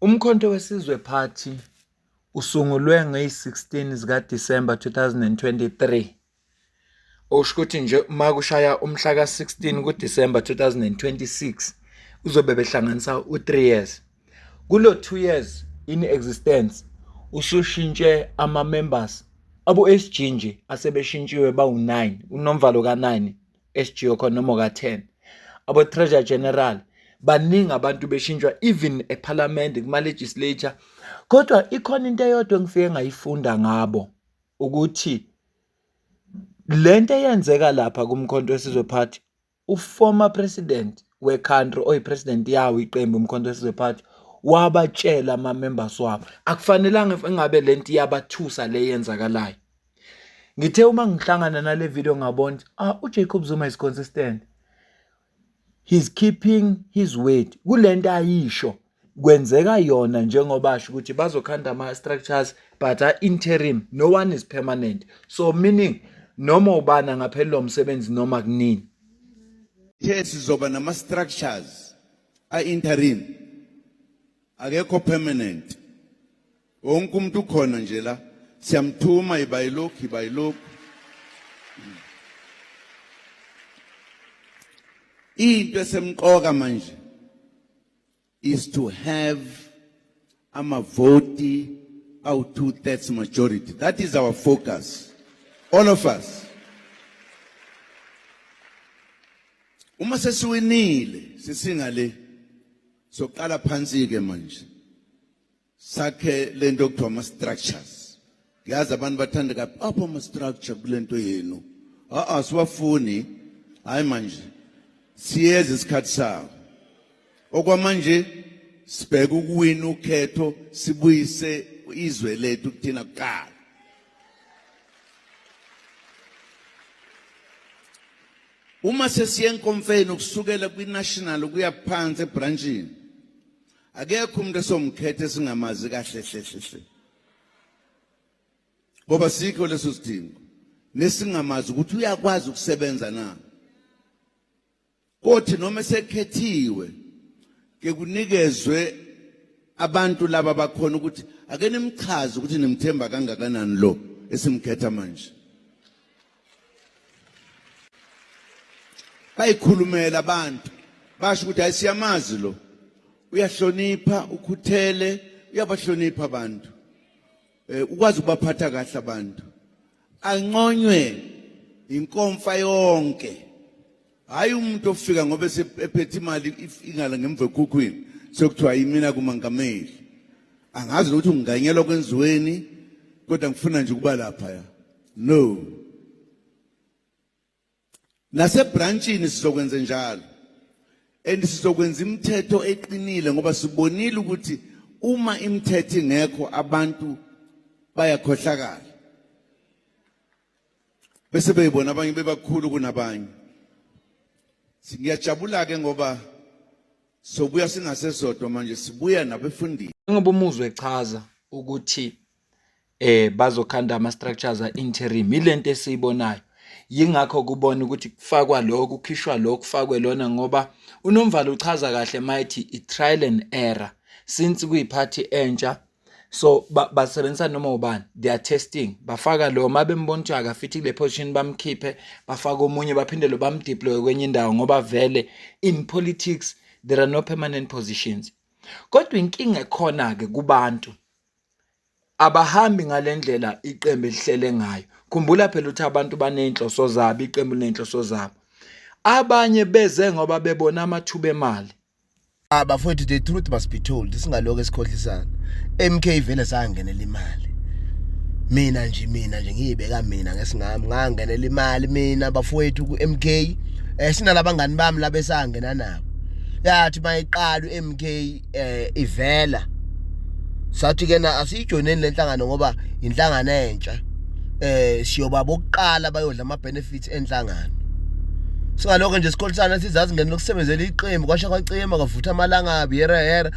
Umkhonto weSizwe Party usungulwe nge-16 zikaDisemba 2023. Okusho ukuthi nje uma kushaya umhla ka-16 kuDisemba 2026 uzobe behlanganisa u-3 years. Kulo 2 years in existence usushintshe ama-members abo-SG nje asebeshintshiwe bawu-9, unomvalo ka-9 SG okhona noma ka-10. Abo-Treasurer General baningi abantu beshintshwa even eParliament kuma-legislature. Kodwa ikhona into eyodwa engifike ngayifunda ngabo ukuthi lento eyenzeka lapha kumkhonto weSizwe Party, u-former president we-country oyi-president yawo iqembu umkhonto weSizwe Party wabatshela ama-members wabo akufanelanga engabe lento iyabathusa le yenzakalayo. Ngithe uma ngihlangana nale video ngabona uJacob Zuma is consistent, he's keeping his word. Kulento ayisho kwenzeka yona njengoba asho ukuthi bazokhanda ama-structures but interim, no one is permanent. So meaning noma ubana ngaphelelo umsebenzi noma kunini. Sizoba nama-structures a-interim, akekho permanent. Wonke umuntu ukhona nje la, siyamthuma ibayilokhu. Into esemqoka manje is to have amavoti awu 2/3 majority. That is our focus, all of us. Uma sesiwinile sisingale soqala phansi ke manje sakhe lento okuthiwa ama-structures. Ngiyazi abantu bathanda kabi apho ama-structure kulento yenu. Siwafuni, hayi manje siyeza isikhathi sawo. Okwamanje sibheka ukuwina ukhetho, sibuyise izwe lethu kuthina kuqala. Uma sesiye enkonfeni ukusukela kwi-national kuya phansi ebranchini, akekho umuntu esomkhethe singamazi kahle hle. Ngoba sikho leso sidingo nesingamazi ukuthi uyakwazi ukusebenza na. Kothi noma sekhethiwe ke kunikezwe abantu laba bakhona ukuthi ake nimchaze ukuthi nimthemba kangakanani lo esimkhetha manje. Bayikhulumela abantu basho ukuthi ayisiyamazi lo, uyahlonipha, ukhuthele, uyabahlonipha abantu, ukwazi ukubaphatha kahle abantu, anqonywe inkomfa yonke. Hayi umuntu ofika ngoba ephethe imali ingala ngemva ekhukhwini sokuthiwa yimina kumangameli. Angazi ukuthi unganyelwa kwenziweni kodwa ngifuna nje ukuba lapha ya. No. Nasebranchini sizokwenza njalo. And sizokwenza imithetho eqinile ngoba sibonile ukuthi uma imithetho ingekho abantu bayakhohlakala. Bese beyibona abanye bebakhulu kunabanye. Ngiyajabula ke ngoba sobuya singasesodwa manje sibuya nabefundisi. Ngoba umuzwe echaza ukuthi bazokhanda ama-structures a-interim, ilento esiyibonayo. Yingakho kubona ukuthi kufakwa lokho, kukhishwa lokho, kufakwe lona ngoba unomvalo uchaza kahle mayithi i-trial and error. Since kuyiphathi entsha, so basebenzisa noma ubani, they are testing. Bafaka lo mabembona ukuthi akafithi kule position bamkhiphe, bafaka omunye baphindele bamdeploy kwenye indawo ngoba vele in politics there are no permanent positions. Kodwa inkinga ekhona ke kubantu abahambi ngalendlela iqembu elihlele ngayo. Khumbula phela ukuthi abantu banenhloso zabo, iqembu linenhloso zabo. Abanye beze ngoba bebona amathuba emali. Bafowethu, the truth must be told, singaloku esikhohlisana. MK vele sangenela imali. Mina nje ngiyibeka mina ngesingami ngangenela imali mina bafowethu ku MK. Sinalabangani bami labesangena nabo. Yathi mayiqala uMK ivela. Sathi ke na asiyijoineni lenhlangano ngoba inhlangano entsha. Siyoba bokuqala bayodla ama benefits enhlangano. Singaloko nje sikholisana sizazi ngene lokusebenzela iqembu kwasha kwacema kwavutha amalanga yera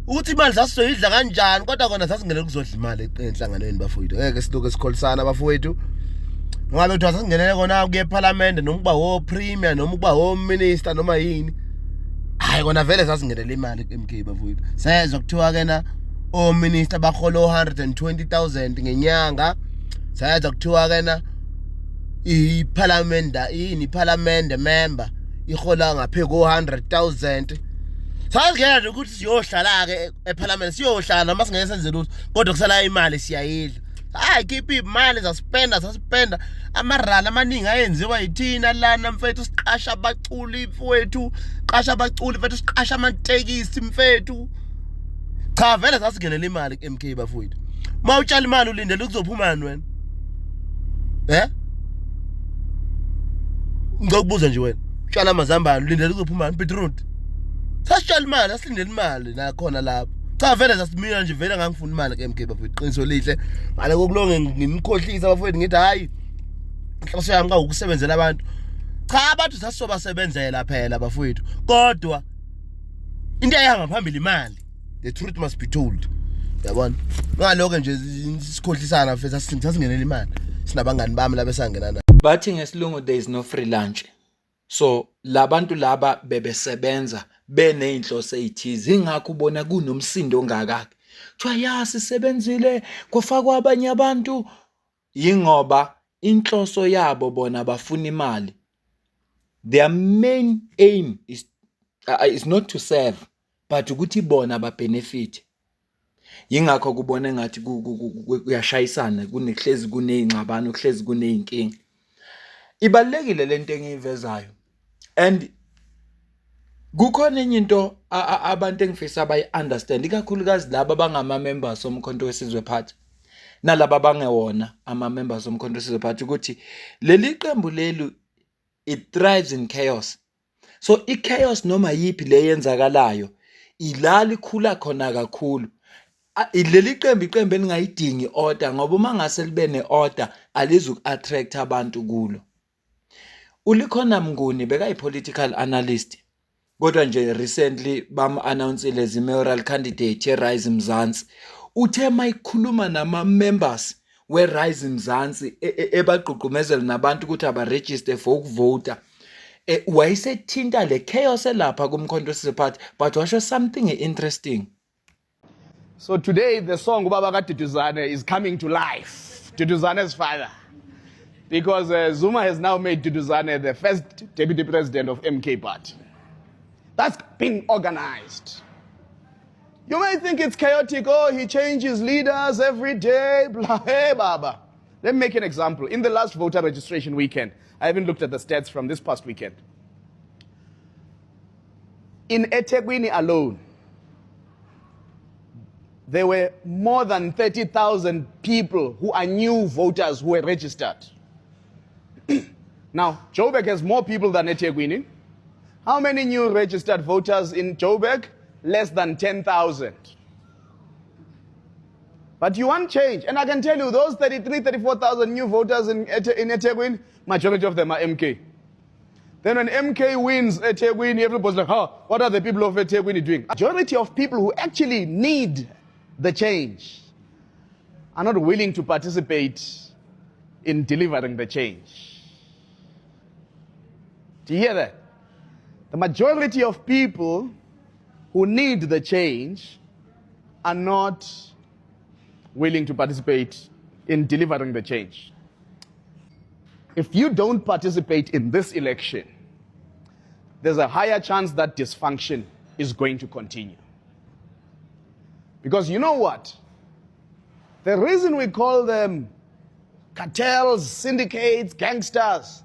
ukuthi imali sasizoyidla kanjani kodwa kona sasingene kuzodla imali enhlanganweni bafowethu. Ngeke siloke sikholisana bafowethu. Ngabe uthi sasingenele kona kuye eParliament noma kuba wo premier noma kuba wo minister noma yini. hayi kona vele sasingenela imali ku-MK bafowethu sezwa kuthiwa kena ominister bahola 120,000 ngenyanga sezwa kuthiwa kena iparliament member ihola ngaphe ko-100,000 sasingena ukuthi siyohlala-ke eparliament siyohlala noma singeke senze lutho kodwa kusala imali siyayidla hayi khipha imali sasipenda amarala amaningi ayenziwa yithina lana mfethu siqasha abaculi mfethu siqasha amatekisi mfethu cha vele sasingenela imali ku-MK bafowethu uma utshala imali ulindele kuzophumani wena ngikubuza nje wena utshala amazambane ulindele kuzophumani beetroot sasitshala imali asilindele imali nakhona lapho cha vele sasimina nje vele ngangifuna imali ku-MK bafowethu qiniso lihle ngale kokulonge ngimkhohlisa bafowethu ngithi hayi inhloso yami kawukusebenzela abantu cha abantu sasisobasebenzela phela bafowethu kodwa into eyahamba phambili imali the truth must be told yabona ngaloko nje isikhohlisana mfethu sasingenela imali sinabangani bami la besangena na bathi ngesilungu there is no free lunch. So labantu laba bebesebenza beneyinhloso ezithize ingakho ubona kunomsindo ongakaki kuthiwa ya sisebenzile kwafakwa abanye abantu yingoba inhloso yabo bona bafuna imali. Their main aim is not to serve but ukuthi bona ba benefit. Yingakho kubona engathi kuyashayisana kunehlezi kunezingxabano kuhlezi kuneyinkinga. Ibalekile lento engiyivezayo and kukhona enye into abantu engifisa abayi-understand ikakhulukazi laba abangama members omkhonto wesizwe party nalaba abangewona ama members omkhonto wesizwe party ukuthi leli qembu lelu it thrives in chaos. So i-chaos noma yipi le yenzakalayo ilali khula khona kakhulu. Leli iqembu elingayidingi order ngoba uma ngase libe ne-order alizu-attract abantu kulo. Ulikhona Mnguni bekayi-political analyst kodwa nje recently bam-announcile as i-mayoral candidate ye-Rise Mzansi. Uthe mayikhuluma nama-members we-Rise Mzansi ebagqugqumezela nabantu ukuthi abaregister for ukuvota. Wayesethinta le chaos elapha kumkhonto wesizwe party but washo something interesting. So today the song Ubaba kaDuduzane is coming to life. Duduzane's father. Because Zuma has now made Duduzane the first deputy president of MK Party. That's being organized. You may think it's chaotic. Oh, he changes leaders every day. Blah, hey, Baba. Let me make an example. In the last voter registration weekend, I haven't looked at the stats from this past weekend. In eThekwini alone, there were more than 30,000 people who are new voters who were registered. Now, Joburg has more people than eThekwini. How many new registered voters in Joburg? Less than 10,000. But you want change. And I can tell you, those 34,000 new voters in eThekwini, majority of them are MK. Then when MK wins eThekwini, everybody's like, oh, what are the people of eThekwini doing? Majority of people who actually need the change are not willing to participate in delivering the change. Do you hear that? The majority of people who need the change are not willing to participate in delivering the change. If you don't participate in this election, there's a higher chance that dysfunction is going to continue. Because you know what? The reason we call them cartels, syndicates, gangsters,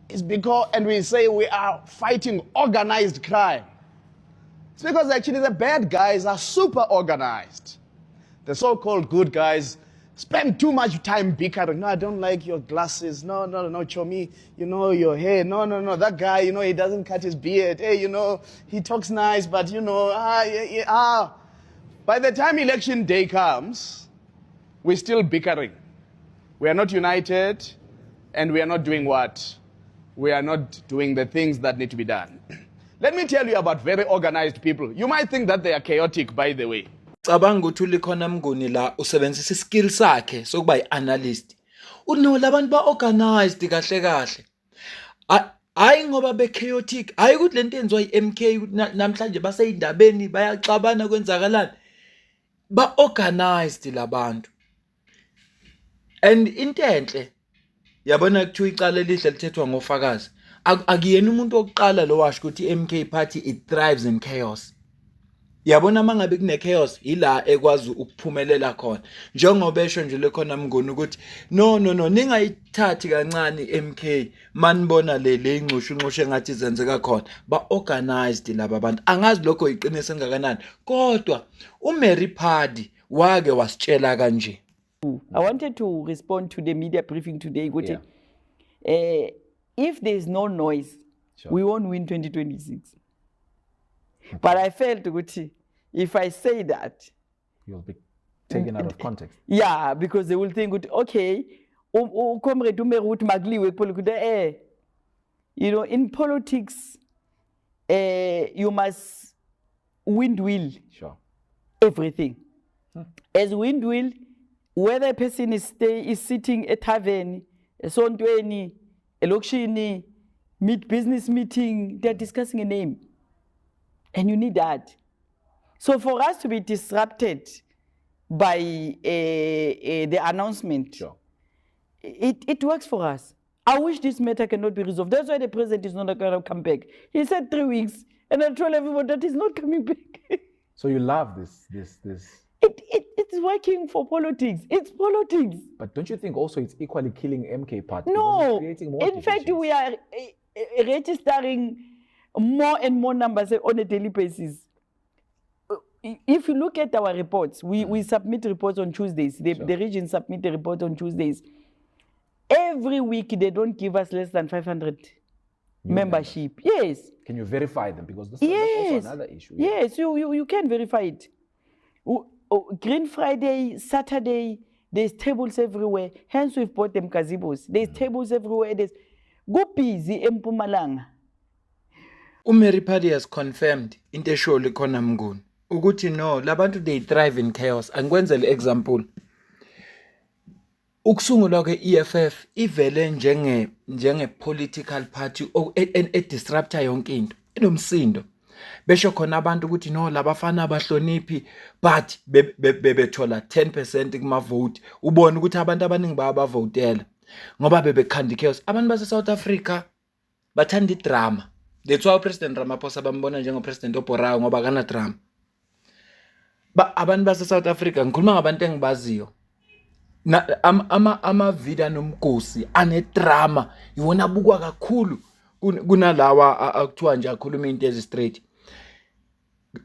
is because, and we say we are fighting organized crime. It's because actually the bad guys are super organized. The so-called good guys spend too much time bickering. No, I don't like your glasses. No, Chomi, you know, your hair. No, that guy, you know, he doesn't cut his beard. Hey, you know, he talks nice, but you know, By the time election day comes, we're still bickering. We are not united, and we are not doing what? We are not doing the things that need to be done. Let me tell you about very organized people. You might think that they are chaotic, by the way. Cabanga ukuthi ulikhona Mnguni la usebenzisa iskill sakhe sokuba yi-analyst. Uno labantu ba-organized kahle kahle. hayi ngoba be-chaotic, hayi ukuthi lento yenziwa i-MK ukuthi namhlanje baseyindabeni bayaxabana kwenzakalani, ba-organized labantu. And into enhle yabona kuthiwa icala elihle lithethwa ngofakazi, akuyena umuntu wokuqala lo washo ukuthi i-MK party it thrives in chaos. Yabona mangabe kune chaos ila ekwazi ukuphumelela khona, njengoba esho nje lekhona Mnguni ukuthi no ningayithathi kancane MK manibona le ingxushu engathi zenzeka khona, ba organized laba abantu. Angazi lokho iqiniso engakanani, kodwa uMary Padi wake wasitshela kanje. I wanted to respond to the media briefing today. Guti. If there is no noise, we won't win 2026. Okay. But I felt, Guti, if I say that, you'll be taken out of context. Yeah, because they will think, okay, you know, in politics, you must windmill everything. As windmill, whether a person is sitting at tavern, a sontweni, a lokshini, business meeting, they're discussing a name. And you need that. So for us to be disrupted by the announcement, it works for us. I wish this matter cannot be resolved. That's why the president is not going to come back. He said 3 weeks, and I told everyone that he's not coming back. So you love this. It's working for politics. It's politics. But don't you think also it's equally killing MK party? No. Creating more in fact, we are registering more and more numbers on a daily basis. If you look at our reports, we submit reports on Tuesdays. The region submit the report on Tuesdays. Every week, they don't give us less than 500 membership. Yes. Can you verify them? Because that's also another issue. Yes, you can verify it. Green Friday, Saturday, there's tables everywhere. Hence, we've bought them gazebos. There's tables everywhere. There's go busy in Mpumalanga. Mary Padi has confirmed into esho likhona Mnguni ukuthi no labantu they thrive in chaos. Angikwenzele example. Ukusungulwa ke-EFF ivele njenge political party disrupta yonke into enomsindo. Besho khona abantu ukuthi no labafana abahloniphi but bebethola 10% kuma vote. Ubona ukuthi abantu abaningi bayabavotela ngoba bebekhanda chaos. Abantu base South Africa bathanda idrama. That's why uPresident Ramaphosa bambona njengopresident obhorayo ngoba kana drama. Abantu base South Africa ngikhuluma ngabantu engibaziyo. Ama-video nomgosi anedrama iwona abukwa kakhulu kunalawa akuthiwa nje akhuluma into ezi straight.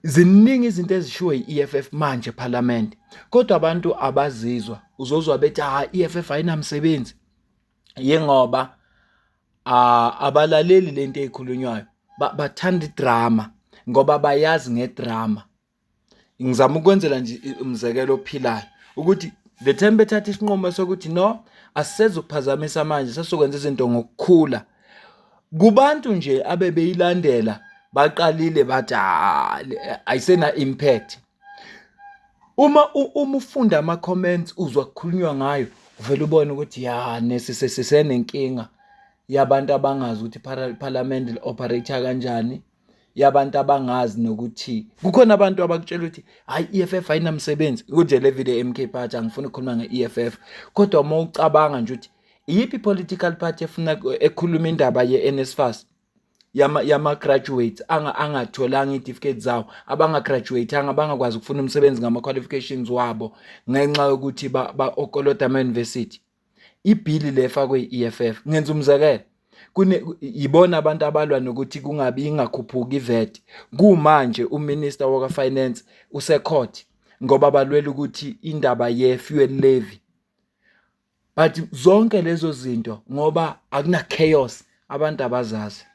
Ziningi izinto ezishiwo yi-EFF manje parliament, kodwa abantu abazizwa. Uzozwa bethi i-EFF ayinamsebenzi yengoba abalaleli lento ezikhulunywayo bathanda idrama ngoba bayazi ngedrama. Ngizama ukwenzela nje umzekelo ophilayo ukuthi the time bethatha isinqumo sokuthi no asiseze ukuphazamisa manje sesokwenza izinto ngokukhula kubantu nje abebeyilandela baqalile bathi ayisena impact. Uma ufunda ama comments uzwa kukhulunywa ngayo uvela ubone ukuthi ya nesisesenenkinga yabantu abangazi ukuthi parliament operate kanjani, yabantu abangazi nokuthi kukhona abantu abakutshela ukuthi hayi EFF ayinamsebenzi. Kunje le video MK party angifuni ukukhuluma nge-EFF, kodwa uma ucabanga nje ukuthi yipi political party efuna ekhuluma indaba ye-NSFAS yama graduates angatholanga itificate zawo, abangagraduateanga abangakwazi ukufuna umsebenzi ngama qualifications wabo ngenxa yokuthi ba-okoloda ama-university. Ibhili lefakwe i-EFF ngenza umzekelo yibona abantu abalwa nokuthi kungabi ingakhuphuka iVAT. Kumanje uminister waka finance usecourt ngoba balwela ukuthi indaba ye-fuel levy. But zonke lezo zinto ngoba akuna chaos abantu abazazi.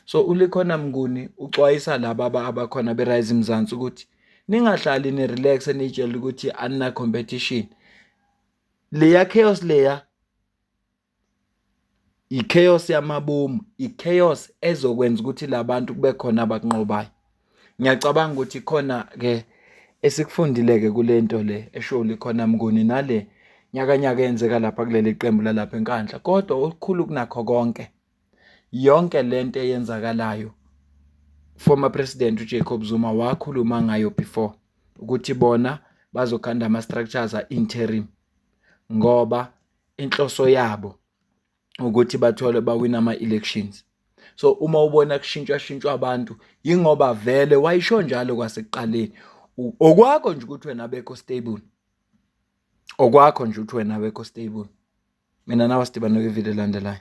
So ulikhona Mnguni uxwayisa laba abakhona beRise Mzansi ukuthi ningahlali ni relax enitshela ukuthi anina competition. Leya chaos leya i-chaos yamabomu, i-chaos ezokwenza ukuthi labantu kube khona abakunqobayo. Ngiyacabanga ukuthi khona ke esikufundileke kulento le esho likhona Mnguni nale nyaka yenzeka lapha kuleli qembu lalapha eNkandla. Kodwa okukhulu kunakho konke yonke lento eyenzakalayo former president uJacob Zuma wakhuluma ngayo before ukuthi bona bazokhanda ama-structures a-interim ngoba inhloso yabo ukuthi bathole bawina ama-elections. So uma ubona kushintshwa abantu yingoba vele wayisho njalo kwasekuqaleni okwakho nje ukuthi wena abekho stable. Okwakho nje ukuthi wena abekho stable. Mina nawe sidibane kwivideo elandelayo.